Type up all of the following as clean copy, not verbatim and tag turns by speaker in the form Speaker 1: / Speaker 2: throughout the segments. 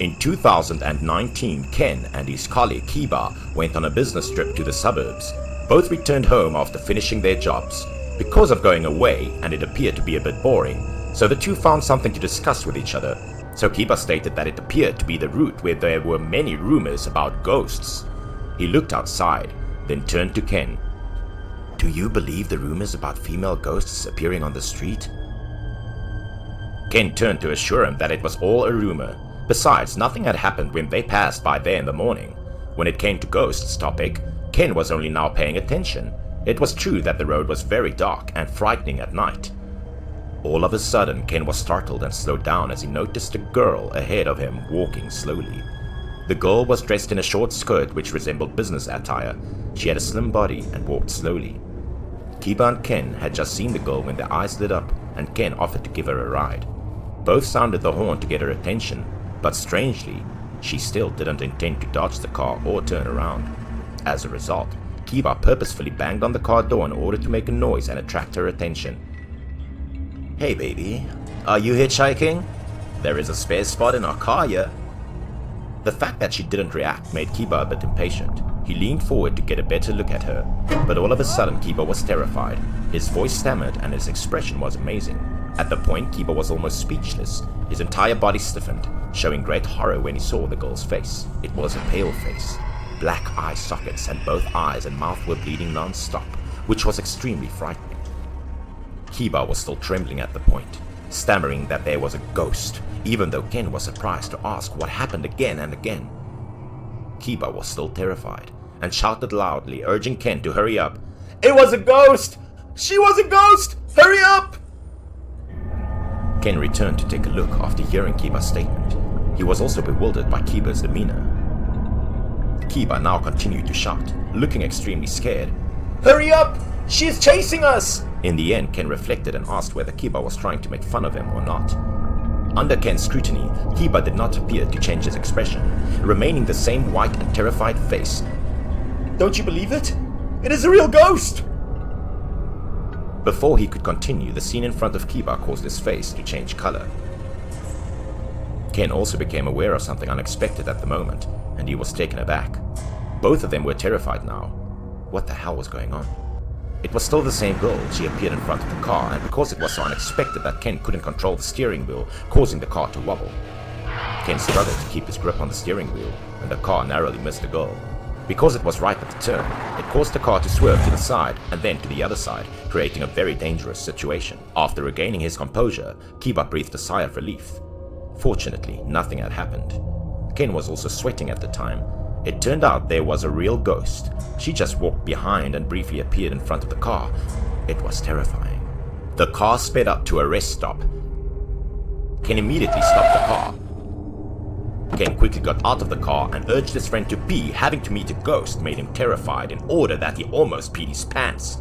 Speaker 1: In 2019, Ken and his colleague Kiba went on a business trip to the suburbs. Both returned home after finishing their jobs. Because of going away, and it appeared to be a bit boring, so the two found something to discuss with each other. So Kiba stated that it appeared to be the route where there were many rumors about ghosts. He looked outside, then turned to Ken. "Do you believe the rumors about female ghosts appearing on the street?" Ken turned to assure him that it was all a rumor. Besides, nothing had happened when they passed by there in the morning. When it came to ghosts topic, Ken was only now paying attention. It was true that the road was very dark and frightening at night. All of a sudden, Ken was startled and slowed down as he noticed a girl ahead of him walking slowly. The girl was dressed in a short skirt which resembled business attire. She had a slim body and walked slowly. Kiba and Ken had just seen the girl when their eyes lit up, and Ken offered to give her a ride. Both sounded the horn to get her attention, but strangely, she still didn't intend to dodge the car or turn around. As a result, Kiba purposefully banged on the car door in order to make a noise and attract her attention. "Hey baby, are you hitchhiking? There is a spare spot in our car here." The fact that she didn't react made Kiba a bit impatient. He leaned forward to get a better look at her, but all of a sudden Kiba was terrified. His voice stammered and his expression was amazing. At the point, Kiba was almost speechless. His entire body stiffened, showing great horror when he saw the girl's face. It was a pale face. Black eye sockets and both eyes and mouth were bleeding non-stop, which was extremely frightening. Kiba was still trembling at the point, stammering that there was a ghost, even though Ken was surprised to ask what happened again and again. Kiba was still terrified and shouted loudly, urging Ken to hurry up. "It was a ghost! She was a ghost! Hurry up!" Ken returned to take a look after hearing Kiba's statement. He was also bewildered by Kiba's demeanor. Kiba now continued to shout, looking extremely scared. "Hurry up! She is chasing us!" In the end, Ken reflected and asked whether Kiba was trying to make fun of him or not. Under Ken's scrutiny, Kiba did not appear to change his expression, remaining the same white and terrified face. "Don't you believe it? It is a real ghost!" Before he could continue, the scene in front of Kiba caused his face to change color. Ken also became aware of something unexpected at the moment, and he was taken aback. Both of them were terrified now. What the hell was going on? It was still the same girl. She appeared in front of the car, and because it was so unexpected that Ken couldn't control the steering wheel, causing the car to wobble. Ken struggled to keep his grip on the steering wheel, and the car narrowly missed the girl. Because it was right at the turn, it caused the car to swerve to the side and then to the other side, creating a very dangerous situation. After regaining his composure, Kiba breathed a sigh of relief. Fortunately, nothing had happened. Ken was also sweating at the time. It turned out there was a real ghost. She just walked behind and briefly appeared in front of the car. It was terrifying. The car sped up to a rest stop. Ken immediately stopped the car. Ken quickly got out of the car and urged his friend to pee. Having to meet a ghost made him terrified in order that he almost peed his pants.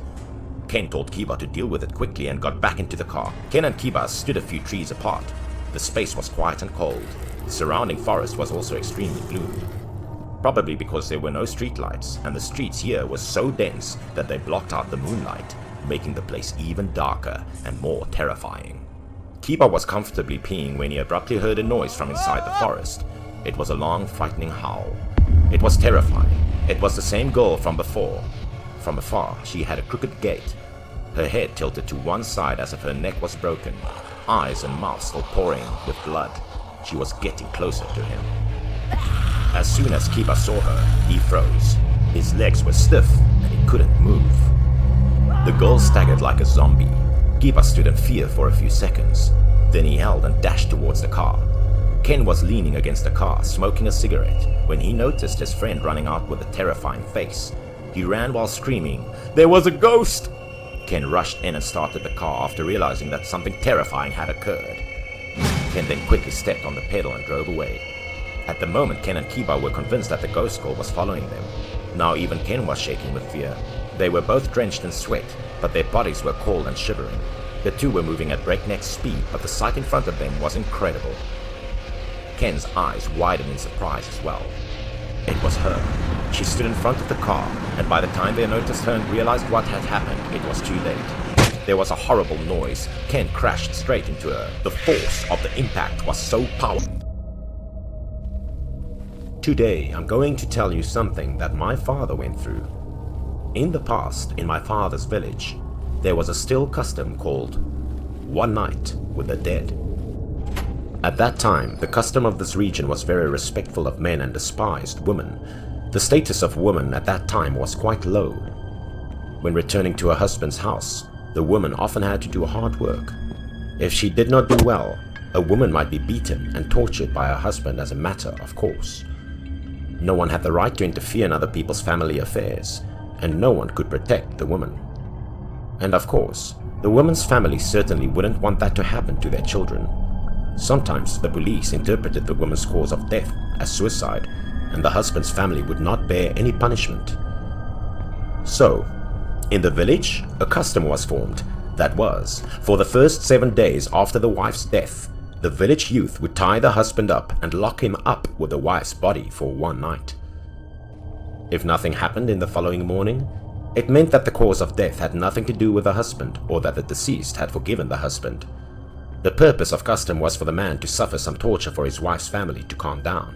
Speaker 1: Ken told Kiba to deal with it quickly and got back into the car. Ken and Kiba stood a few trees apart. The space was quiet and cold. The surrounding forest was also extremely gloomy. Probably because there were no streetlights, and the streets here were so dense that they blocked out the moonlight, making the place even darker and more terrifying. Kiba was comfortably peeing when he abruptly heard a noise from inside the forest. It was a long, frightening howl. It was terrifying. It was the same girl from before. From afar, she had a crooked gait, her head tilted to one side as if her neck was broken, eyes and mouth still pouring with blood. She was getting closer to him. As soon as Kiba saw her, he froze. His legs were stiff and he couldn't move. The girl staggered like a zombie. Kiba stood in fear for a few seconds. Then he held and dashed towards the car. Ken was leaning against the car, smoking a cigarette, when he noticed his friend running out with a terrifying face. He ran while screaming, "There was a ghost!" Ken rushed in and started the car after realizing that something terrifying had occurred. Ken then quickly stepped on the pedal and drove away. At the moment, Ken and Kiba were convinced that the ghost girl was following them. Now even Ken was shaking with fear. They were both drenched in sweat, but their bodies were cold and shivering. The two were moving at breakneck speed, but the sight in front of them was incredible. Ken's eyes widened in surprise as well. It was her. She stood in front of the car, and by the time they noticed her and realized what had happened, it was too late. There was a horrible noise. Ken crashed straight into her. The force of the impact was so powerful. Today, I'm going to tell you something that my father went through. In the past, in my father's village, there was a still custom called One Night with the Dead. At that time, the custom of this region was very respectful of men and despised women. The status of woman at that time was quite low. When returning to her husband's house, the woman often had to do hard work. If she did not do well, a woman might be beaten and tortured by her husband as a matter of course. No one had the right to interfere in other people's family affairs, and no one could protect the woman. And of course, the woman's family certainly wouldn't want that to happen to their children. Sometimes the police interpreted the woman's cause of death as suicide, and the husband's family would not bear any punishment. So, in the village, a custom was formed. That was, for the first 7 days after the wife's death, the village youth would tie the husband up and lock him up with the wife's body for one night. If nothing happened in the following morning, it meant that the cause of death had nothing to do with the husband or that the deceased had forgiven the husband. The purpose of custom was for the man to suffer some torture for his wife's family to calm down.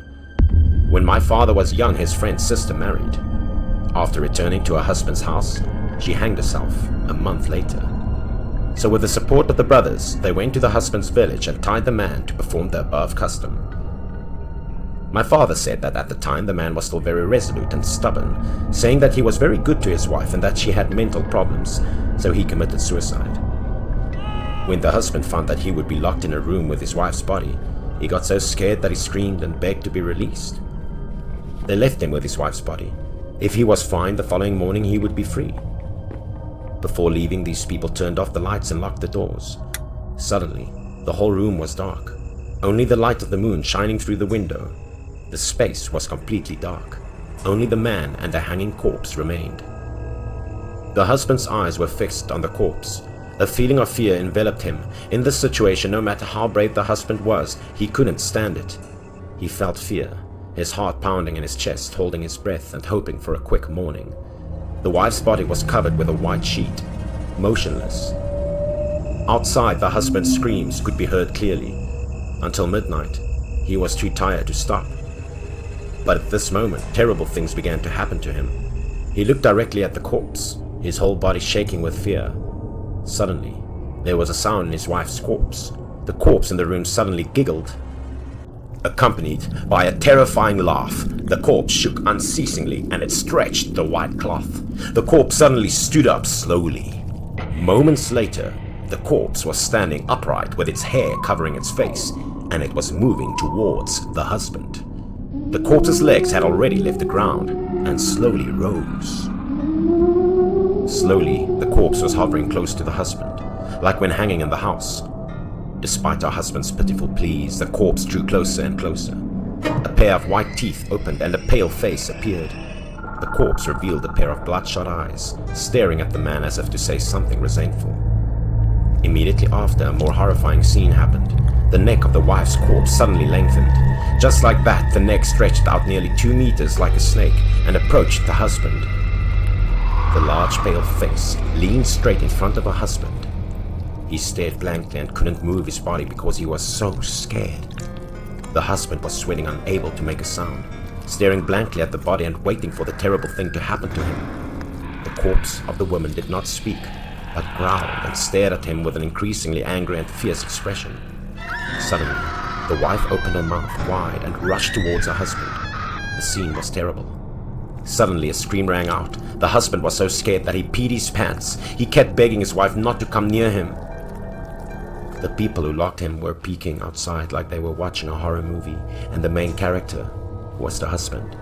Speaker 1: When my father was young, his friend's sister married. After returning to her husband's house, she hanged herself a month later. So with the support of the brothers, they went to the husband's village and tied the man to perform the above custom. My father said that at the time the man was still very resolute and stubborn, saying that he was very good to his wife and that she had mental problems, so he committed suicide. When the husband found that he would be locked in a room with his wife's body, he got so scared that he screamed and begged to be released. They left him with his wife's body. If he was fine the following morning, he would be free. Before leaving, these people turned off the lights and locked the doors. Suddenly, the whole room was dark. Only the light of the moon shining through the window. The space was completely dark. Only the man and the hanging corpse remained. The husband's eyes were fixed on the corpse. A feeling of fear enveloped him. In this situation, no matter how brave the husband was, he couldn't stand it. He felt fear, his heart pounding in his chest, holding his breath and hoping for a quick morning. The wife's body was covered with a white sheet, motionless. Outside, the husband's screams could be heard clearly. Until midnight, he was too tired to stop. But at this moment, terrible things began to happen to him. He looked directly at the corpse, his whole body shaking with fear. Suddenly, there was a sound in his wife's corpse. The corpse in the room suddenly giggled. Accompanied by a terrifying laugh, the corpse shook unceasingly and it stretched the white cloth. The corpse suddenly stood up slowly. Moments later, the corpse was standing upright with its hair covering its face, and it was moving towards the husband. The corpse's legs had already left the ground and slowly rose. Slowly, the corpse was hovering close to the husband, like when hanging in the house. Despite her husband's pitiful pleas, the corpse drew closer and closer. A pair of white teeth opened and a pale face appeared. The corpse revealed a pair of bloodshot eyes, staring at the man as if to say something resentful. Immediately after, a more horrifying scene happened. The neck of the wife's corpse suddenly lengthened. Just like that, the neck stretched out nearly 2 meters like a snake and approached the husband. The large pale face leaned straight in front of her husband. He stared blankly and couldn't move his body because he was so scared. The husband was sweating, unable to make a sound, staring blankly at the body and waiting for the terrible thing to happen to him. The corpse of the woman did not speak, but growled and stared at him with an increasingly angry and fierce expression. Suddenly, the wife opened her mouth wide and rushed towards her husband. The scene was terrible. Suddenly, a scream rang out. The husband was so scared that he peed his pants. He kept begging his wife not to come near him. The people who locked him were peeking outside like they were watching a horror movie, and the main character was the husband.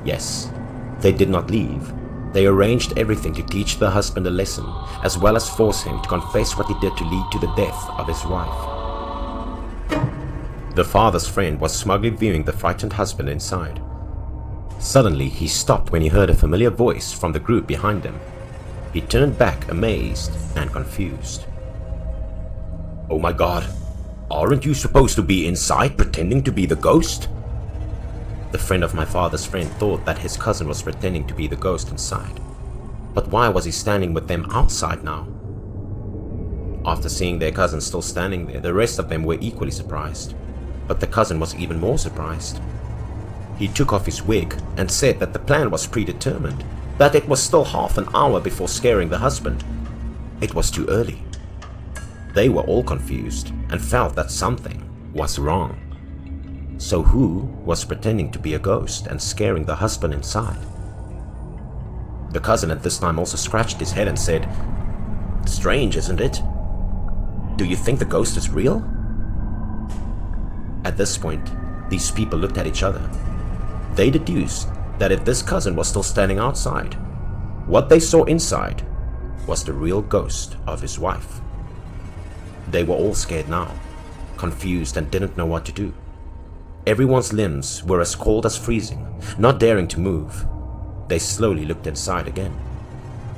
Speaker 1: Yes, they did not leave. They arranged everything to teach the husband a lesson, as well as force him to confess what he did to lead to the death of his wife. The father's friend was smugly viewing the frightened husband inside. Suddenly, he stopped when he heard a familiar voice from the group behind him. He turned back, amazed and confused. "Oh my God, aren't you supposed to be inside pretending to be the ghost?" The friend of my father's friend thought that his cousin was pretending to be the ghost inside. But why was he standing with them outside now? After seeing their cousin still standing there, the rest of them were equally surprised. But the cousin was even more surprised. He took off his wig and said that the plan was predetermined, that it was still half an hour before scaring the husband. It was too early. They were all confused and felt that something was wrong. So who was pretending to be a ghost and scaring the husband inside? The cousin at this time also scratched his head and said, "Strange, isn't it? Do you think the ghost is real?" At this point, these people looked at each other. They deduced that if this cousin was still standing outside, what they saw inside was the real ghost of his wife. They were all scared now, confused and didn't know what to do. Everyone's limbs were as cold as freezing, not daring to move. They slowly looked inside again.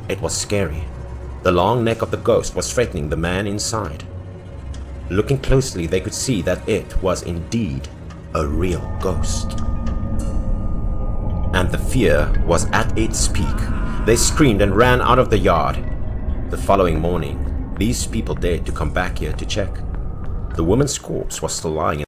Speaker 1: It was scary. The long neck of the ghost was threatening the man inside. Looking closely, they could see that it was indeed a real ghost. And the fear was at its peak. They screamed and ran out of the yard. The following morning, these people dared to come back here to check. The woman's corpse was still lying